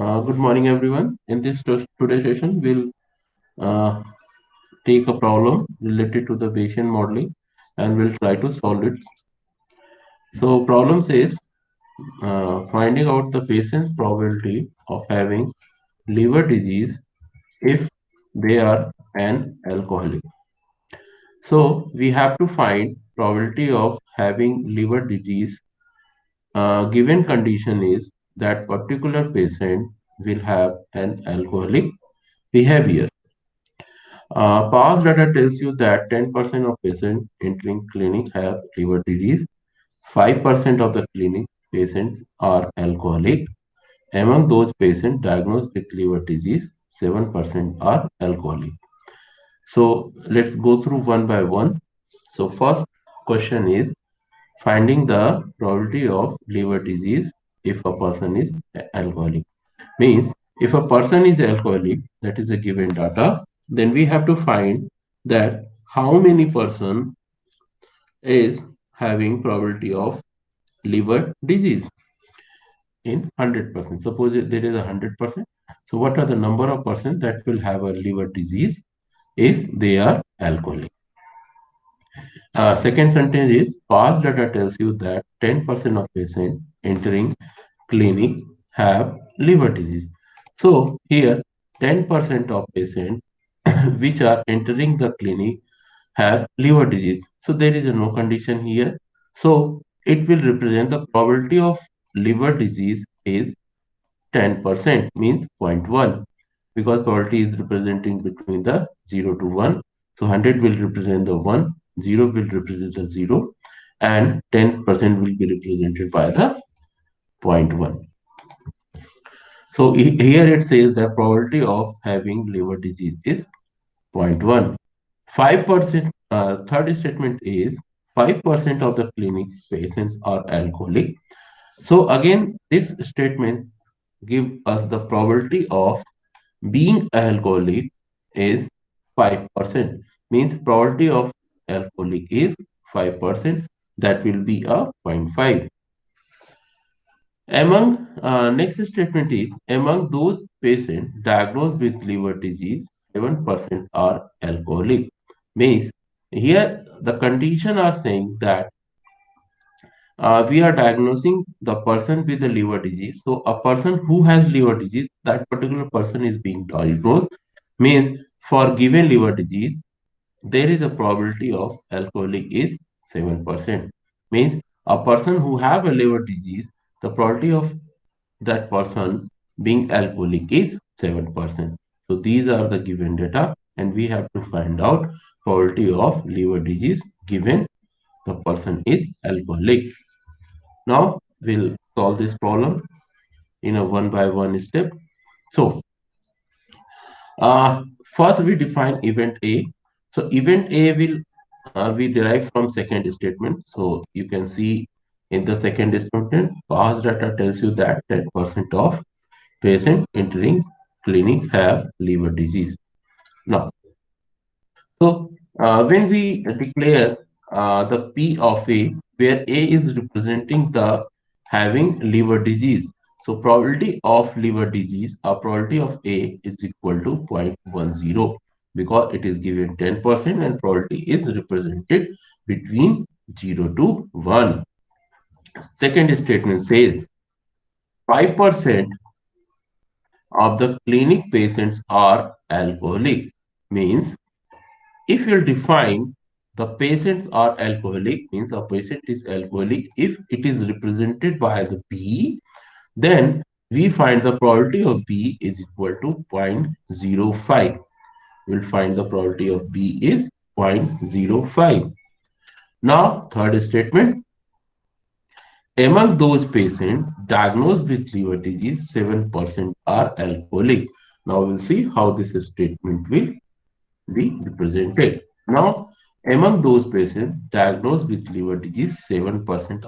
Good morning, everyone. In this today's session, we'll uh, take a problem related to the Bayesian modeling and we'll try to solve it. So, problem says finding out the patient's probability of having liver disease if they are an alcoholic. So, we have to find probability of having liver disease. Given condition is that particular patient will have an alcoholic behavior. Past data tells you that 10% of patients entering clinic have liver disease, 5% of the clinic patients are alcoholic. Among those patients diagnosed with liver disease, 7% are alcoholic. So let's go through one by one. So first question is finding the probability of liver disease if a person is alcoholic. Means if a person is alcoholic, that is a given data, then we have to find that how many person is having probability of liver disease in 100%. Suppose there is 100%. So what are the number of person that will have a liver disease if they are alcoholic? Second sentence is past data tells you that 10% of patients entering clinic have liver disease. So here 10% of patients which are entering the clinic have liver disease. So there is a no condition here. So it will represent the probability of liver disease is 10% means zero point 0.1 because probability is representing between the 0 to 1. So 100 will represent the 1, 0 will represent the 0 and 10% will be represented by the zero point 0.1. So here it says the probability of having liver disease is 0.1. 5%, third statement is 5% of the clinic patients are alcoholic. So again, this statement give us the probability of being alcoholic is 5%. Means probability of alcoholic is 5%. That will be a zero point 0.5. Among next statement is among those patients diagnosed with liver disease, 7% are alcoholic. Means here the condition are saying that we are diagnosing the person with the liver disease. So a person who has liver disease, that particular person is being diagnosed. Means for given liver disease, there is a probability of alcoholic is 7%. Means a person who have a liver disease, the probability of that person being alcoholic is 7%. So these are the given data and we have to find out probability of liver disease given the person is alcoholic. Now we'll solve this problem in a one by one step. So first we define event A. So event A will we derive from second statement. So you can see in the second statement, past data tells you that 10% of patient entering clinic have liver disease. Now, so when we declare the P of A, where A is representing the having liver disease, so probability of liver disease or probability of A is equal to 0.10 because it is given 10% and probability is represented between 0 to 1. Second statement says 5% of the clinic patients are alcoholic. Means if you define the patients are alcoholic, means a patient is alcoholic if it is represented by the B, then we find the probability of B is equal to 0.05. We'll find the probability of B is 0.05. Now, third statement, among those patients diagnosed with liver disease, 7% are alcoholic. Now, we'll see how this statement will be represented. Now, among those patients diagnosed with liver disease, 7%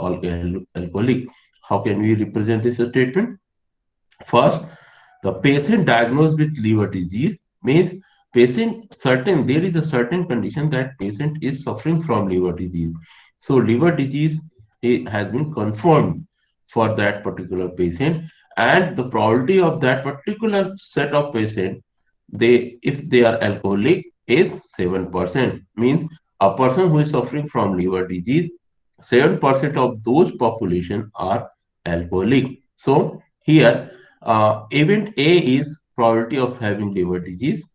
alcoholic. How can we represent this statement? First, the patient diagnosed with liver disease means patient certain there is a certain condition that patient is suffering from liver disease. So liver disease has been confirmed for that particular patient and the probability of that particular set of patient, they if they are alcoholic, is 7%. Means a person who is suffering from liver disease, 7% of those population are alcoholic. So here, event A is probability of having liver disease,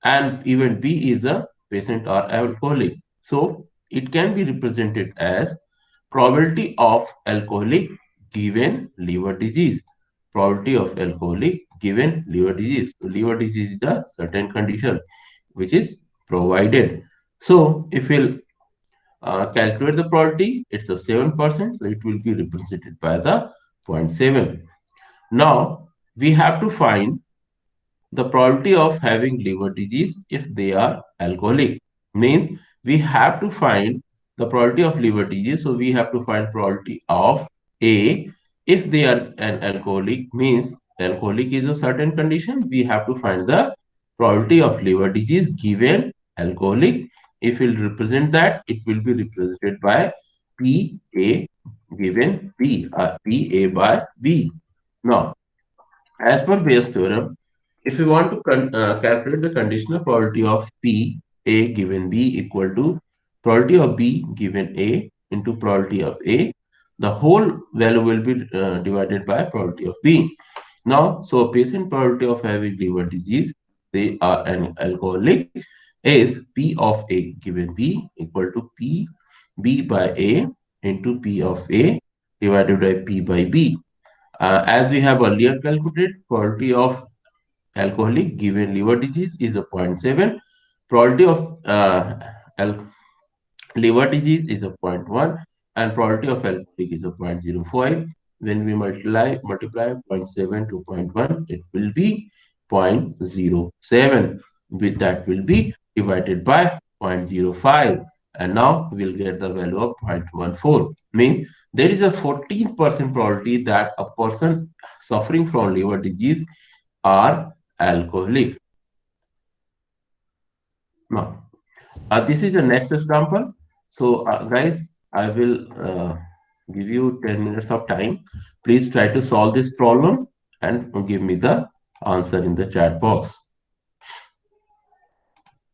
and event B is a patient are alcoholic. So it can be represented as probability of alcoholic given liver disease. Probability of alcoholic given liver disease. So liver disease is a certain condition which is provided. So if we'll calculate the probability, it's a 7%, so it will be represented by the zero point 0.7. Now we have to find the probability of having liver disease if they are alcoholic. Means we have to find the probability of liver disease. So we have to find probability of A if they are an alcoholic. Means alcoholic is a certain condition. We have to find the probability of liver disease given alcoholic. If we'll represent that, it will be represented by PA given B, PA by B. Now, as per Bayes' theorem, if we want to calculate the conditional probability of P, A given B equal to probability of B given A into probability of A, the whole value will be divided by probability of B. Now, so a patient probability of having liver disease, they are an alcoholic, is P of A given B equal to P B by A into P of A divided by P by B. As we have earlier calculated, probability of alcoholic given liver disease is a zero point 0.7. Probability of liver disease is a zero point 0.1, and probability of alcoholic is a zero point 0.05. When we multiply zero point 0.7 to zero point 0.1, it will be 0.07. With that will be divided by 0.05, and now we'll get the value of 0.14. Means there is a 14% probability that a person suffering from liver disease are alcoholic. Now, this is the next example. So, guys, I will give you 10 minutes of time. Please try to solve this problem and give me the answer in the chat box.